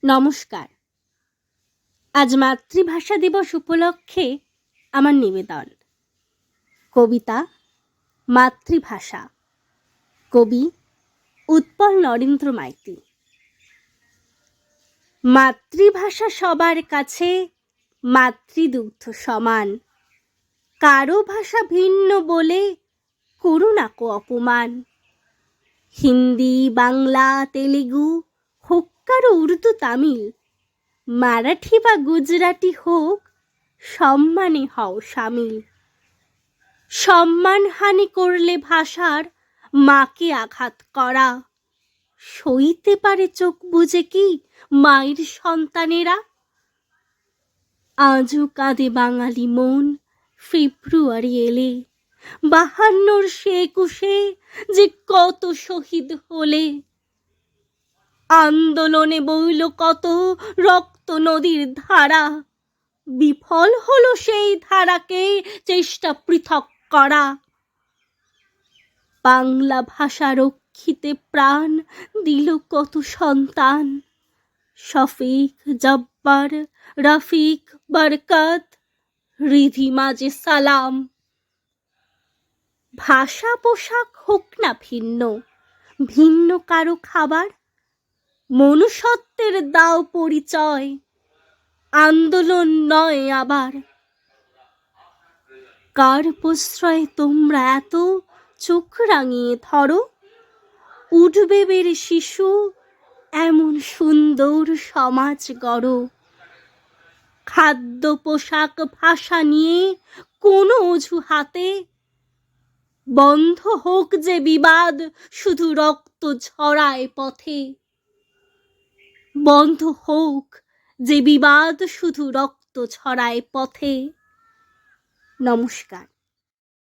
নমস্কার। আজ মাতৃভাষা দিবস উপলক্ষে আমার নিবেদন কবিতা মাতৃভাষা, কবি উৎপল নরেন্দ্র মাইতি। মাতৃভাষা সবার কাছে মাতৃদুগ্ধ সমান, কারো ভাষা ভিন্ন বলে করুণা কো অপমান। হিন্দি, বাংলা, তেলেগু হোক কারো উর্দু, তামিল, মারাঠি বা গুজরাটি হোক, সম্মানে হও সামিল। সম্মানহানি করলে ভাষার মাকে আঘাত করা, সইতে পারে চোখ বুজে কি মায়ের সন্তানেরা? আজও কাঁদে বাঙালি মন ফেব্রুয়ারি এলে, 52 সে 21 যে কত শহীদ হলে। আন্দোলনে বইল কত রক্ত নদীর ধারা, বিফল হলো সেই ধারাকে চেষ্টা পৃথক করা। বাংলা ভাষা রক্ষিতে প্রাণ দিল কত সন্তান, শফিক, জব্বার, রফিক, বরকত, রিধি মাঝে সালাম। ভাষা পোশাক হোক না ভিন্ন, ভিন্ন কারো খাবার, মনুষ্যত্বের দাও পরিচয়, আন্দোলন নয় আবার। কার প্রশ্রয়ে তোমরা এত চোখ রাঙিয়ে ধরো, উঠবে বেড়ে শিশু এমন সুন্দর সমাজ গড়ো। খাদ্য, পোশাক, ভাষা নিয়ে কোনো অজুহাতে বন্ধ হোক যে বিবাদ, শুধু রক্ত ঝরায় পথে। বন্ধ হোক যে বিবাদ, শুধু রক্ত ছড়ায় পথে। নমস্কার।